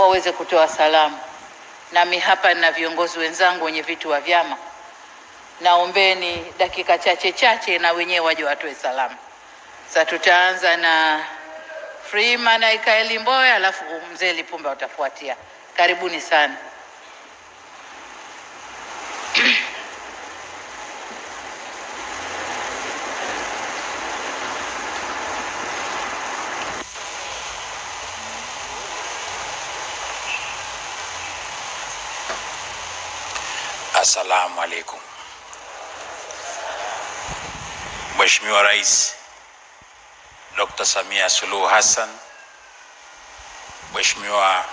waweze kutoa salamu. Nami hapa na viongozi wenzangu wenye vitu wa vyama, naombeni dakika chache na wenyewe waje watoe salamu. Sasa tutaanza na Freeman na Ikaeli Mbowe, alafu mzee Lipumba utafuatia. Karibuni sana. Assalamu alaikum. Mheshimiwa Rais Dr. Samia Suluhu Hassan, Mheshimiwa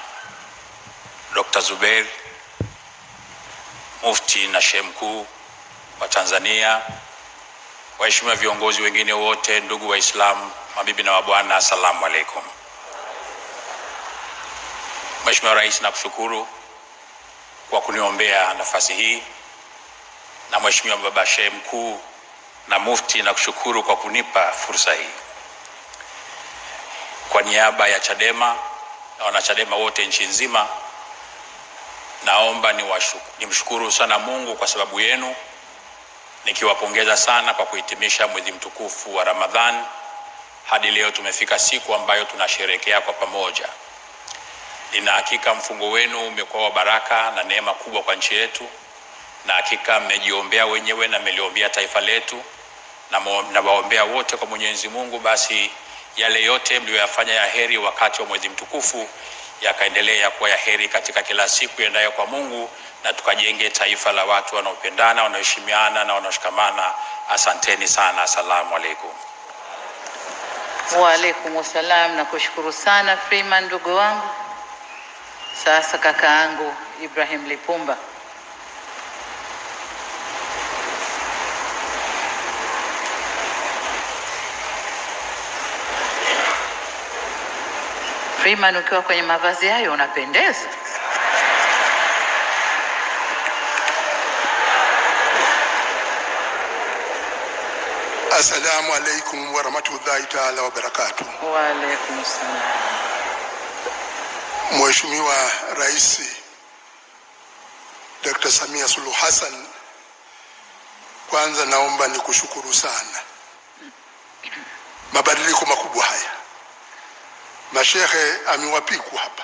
Dr. Zubeir, Mufti na Sheikh Mkuu wa Tanzania, waheshimiwa viongozi wengine wote, ndugu Waislamu, mabibi na mabwana, assalamu alaikum. Mheshimiwa Rais, nakushukuru kwa kuniombea nafasi hii, na Mheshimiwa Baba Sheikh Mkuu na Mufti, nakushukuru kwa kunipa fursa hii. Kwa niaba ya Chadema na wanachadema wote nchi nzima, naomba nimshukuru sana Mungu kwa sababu yenu, nikiwapongeza sana kwa kuhitimisha mwezi mtukufu wa Ramadhan. Hadi leo tumefika siku ambayo tunasherehekea kwa pamoja. Nina hakika mfungo wenu umekuwa wa baraka na neema kubwa kwa nchi yetu, na hakika mmejiombea wenyewe na mmeliombea taifa letu, na waombea wote kwa Mwenyezi Mungu, basi yale yote mlioyafanya ya heri wakati wa mwezi mtukufu yakaendelea kuwa ya heri katika kila siku yaendayo kwa Mungu, na tukajenge taifa la watu wanaopendana, wanaoheshimiana na wanaoshikamana. Asanteni sana. Asalamu alaikum. Wa alaikum salam. Nakushukuru sana Freeman ndugu wangu. Sasa kakaangu Ibrahim Lipumba. Freeman, ukiwa kwenye mavazi hayo unapendeza. Assalamu alaikum wa rahmatullahi ta'ala wa barakatuh. Wa alaikum salam. Mheshimiwa Rais Dr. Samia Suluhu Hassan, kwanza naomba nikushukuru sana. Mabadiliko makubwa haya mashehe amewapiku hapa.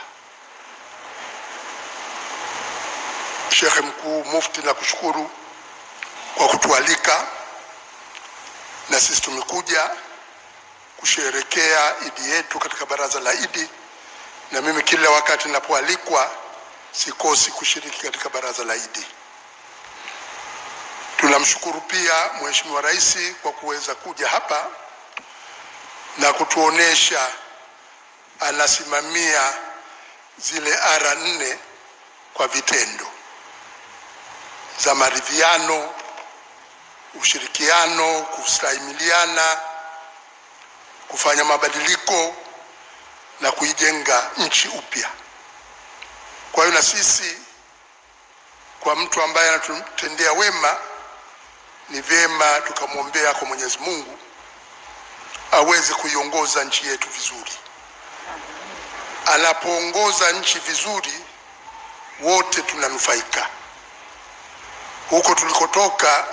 Sheikh Mkuu, Mufti, na kushukuru kwa kutualika, na sisi tumekuja kusherehekea Idi yetu katika baraza la Idi, na mimi kila wakati ninapoalikwa sikosi kushiriki katika baraza la Idi. Tunamshukuru pia Mheshimiwa Rais kwa kuweza kuja hapa na kutuonesha anasimamia zile R4 kwa vitendo za maridhiano, ushirikiano, kustahimiliana, kufanya mabadiliko na kuijenga nchi upya. Kwa hiyo na sisi, kwa mtu ambaye anatutendea wema, ni vyema tukamwombea kwa Mwenyezi Mungu aweze kuiongoza nchi yetu vizuri. Anapoongoza nchi vizuri, wote tunanufaika. Huko tulikotoka,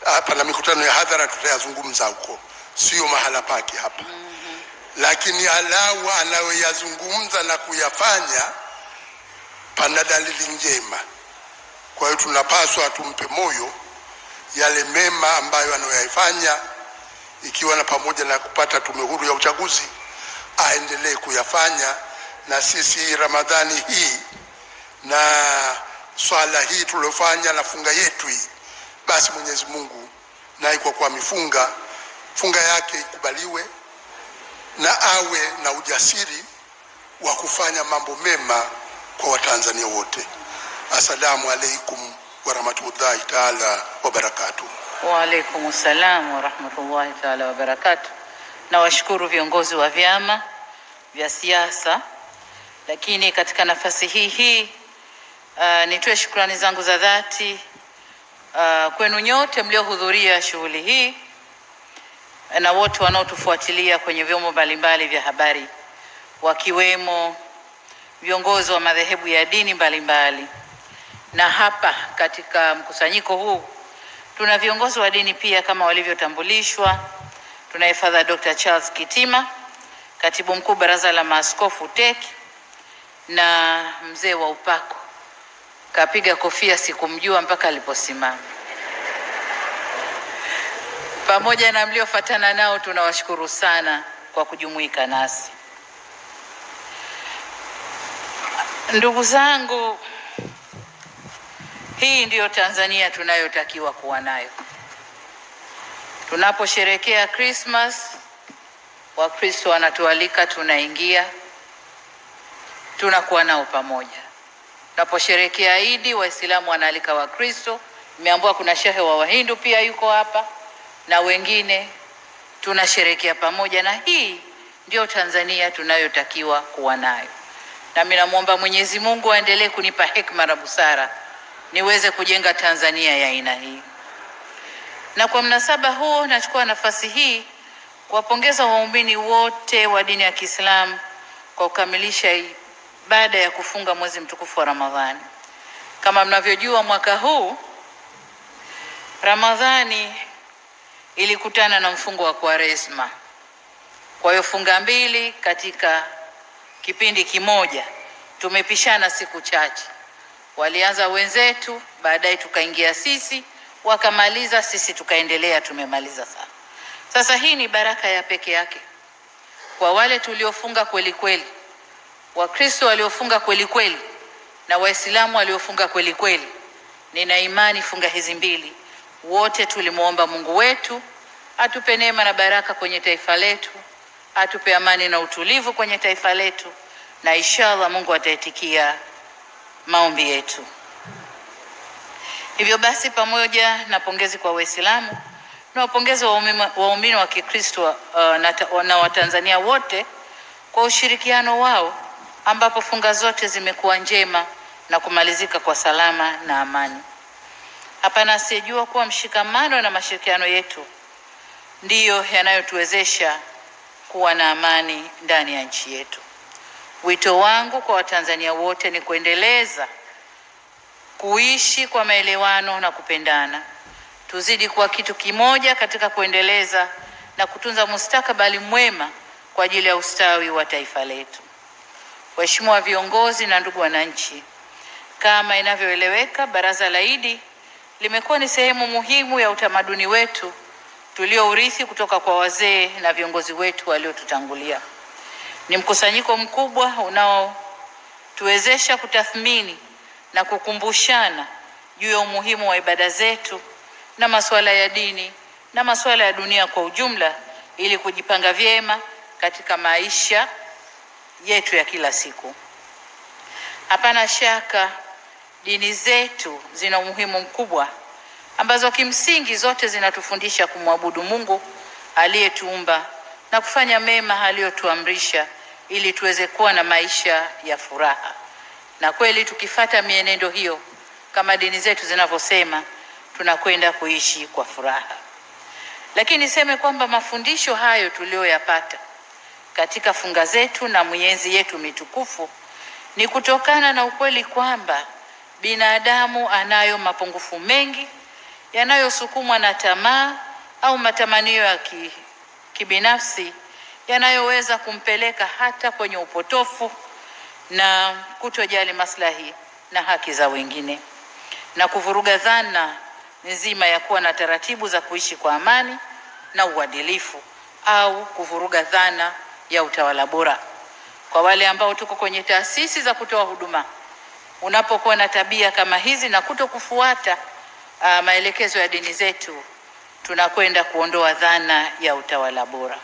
hapa na mikutano ya hadhara tutayazungumza huko, sio mahala pake hapa. Lakini alawa anayoyazungumza na kuyafanya pana dalili njema. Kwa hiyo tunapaswa tumpe moyo yale mema ambayo anayoyafanya, ikiwa na pamoja na kupata tume huru ya uchaguzi, aendelee kuyafanya. Na sisi Ramadhani hii na swala hii tuliyofanya na funga yetu hii, basi Mwenyezi Mungu naye kwa kuwa mifunga, funga yake ikubaliwe na awe na ujasiri wa kufanya mambo mema kwa Watanzania wote. Assalamu alaikum wa rahmatullahi ta'ala wa barakatuh. Wa alaikum salam wa rahmatullahi ta'ala wa barakatuh. Na washukuru viongozi wa vyama vya siasa, lakini katika nafasi hii nitoe shukrani zangu za dhati kwenu nyote mliohudhuria shughuli hii na wote wanaotufuatilia kwenye vyombo mbalimbali vya habari, wakiwemo viongozi wa madhehebu ya dini mbalimbali. Na hapa katika mkusanyiko huu tuna viongozi wa dini pia kama walivyotambulishwa. Tunaye Father Dr. Charles Kitima, Katibu Mkuu Baraza la Maaskofu TEC, na mzee wa upako kapiga kofia, sikumjua mpaka aliposimama. Pamoja na mliofuatana nao, tunawashukuru sana kwa kujumuika nasi. Ndugu zangu, hii ndiyo Tanzania tunayotakiwa kuwa nayo. Tunaposherehekea Christmas, Wakristo wanatualika, tunaingia, tunakuwa nao pamoja. Tunaposherehekea Idi, Waislamu wanaalika Wakristo. Nimeambiwa kuna shehe wa Wahindu pia yuko hapa na wengine, tunasherehekea pamoja, na hii ndio Tanzania tunayotakiwa kuwa nayo. Na mimi namuomba Mwenyezi Mungu aendelee kunipa hekima na busara niweze kujenga Tanzania ya aina hii. Na kwa mnasaba huo, nachukua nafasi hii kuwapongeza waumini wote wa dini ya Kiislamu kwa kukamilisha ibada ya kufunga mwezi mtukufu wa Ramadhani. Kama mnavyojua, mwaka huu Ramadhani ilikutana na mfungo wa Kwaresma. Kwa hiyo funga mbili katika kipindi kimoja, tumepishana siku chache. Walianza wenzetu, baadaye tukaingia sisi, wakamaliza, sisi tukaendelea, tumemaliza sana. Sasa hii ni baraka ya peke yake kwa wale tuliofunga kweli kweli, Wakristo waliofunga kweli kweli na Waislamu waliofunga kweli kweli. Nina imani funga hizi mbili wote tulimuomba Mungu wetu atupe neema na baraka kwenye taifa letu, atupe amani na utulivu kwenye taifa letu, na inshallah Mungu ataitikia maombi yetu. Hivyo basi, pamoja na pongezi kwa Waislamu na wapongezi waumini wa Kikristo na Watanzania wote kwa ushirikiano wao, ambapo funga zote zimekuwa njema na kumalizika kwa salama na amani. Hapana asiyejua kuwa mshikamano na mashirikiano yetu ndiyo yanayotuwezesha kuwa na amani ndani ya nchi yetu. Wito wangu kwa Watanzania wote ni kuendeleza kuishi kwa maelewano na kupendana. Tuzidi kuwa kitu kimoja katika kuendeleza na kutunza mustakabali mwema kwa ajili ya ustawi wa taifa letu. Waheshimiwa viongozi na ndugu wananchi, kama inavyoeleweka, Baraza la Idi limekuwa ni sehemu muhimu ya utamaduni wetu tuliourithi kutoka kwa wazee na viongozi wetu waliotutangulia. Ni mkusanyiko mkubwa unaotuwezesha kutathmini na kukumbushana juu ya umuhimu wa ibada zetu na masuala ya dini na masuala ya dunia kwa ujumla, ili kujipanga vyema katika maisha yetu ya kila siku. Hapana shaka dini zetu zina umuhimu mkubwa, ambazo kimsingi zote zinatufundisha kumwabudu Mungu aliyetuumba na kufanya mema aliyotuamrisha ili tuweze kuwa na maisha ya furaha. Na kweli tukifata mienendo hiyo kama dini zetu zinavyosema, tunakwenda kuishi kwa furaha. Lakini niseme kwamba mafundisho hayo tuliyoyapata katika funga zetu na miezi yetu mitukufu ni kutokana na ukweli kwamba binadamu anayo mapungufu mengi yanayosukumwa na tamaa au matamanio ya kibinafsi yanayoweza kumpeleka hata kwenye upotofu na kutojali maslahi na haki za wengine, na kuvuruga dhana nzima ya kuwa na taratibu za kuishi kwa amani na uadilifu, au kuvuruga dhana ya utawala bora. Kwa wale ambao tuko kwenye taasisi za kutoa huduma, unapokuwa na tabia kama hizi na kutokufuata maelekezo ya dini zetu, tunakwenda kuondoa dhana ya utawala bora.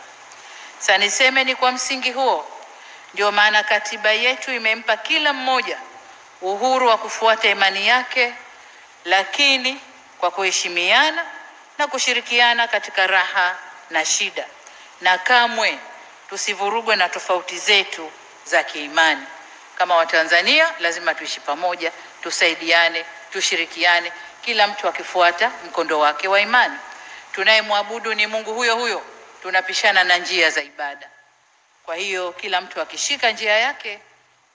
Sasa niseme ni kwa msingi huo ndio maana katiba yetu imempa kila mmoja uhuru wa kufuata imani yake, lakini kwa kuheshimiana na kushirikiana katika raha na shida, na kamwe tusivurugwe na tofauti zetu za kiimani. Kama Watanzania lazima tuishi pamoja, tusaidiane, tushirikiane, kila mtu akifuata mkondo wake wa imani. Tunayemwabudu ni Mungu huyo huyo, tunapishana na njia za ibada. Kwa hiyo kila mtu akishika njia yake,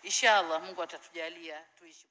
inshallah Mungu atatujalia tuishi.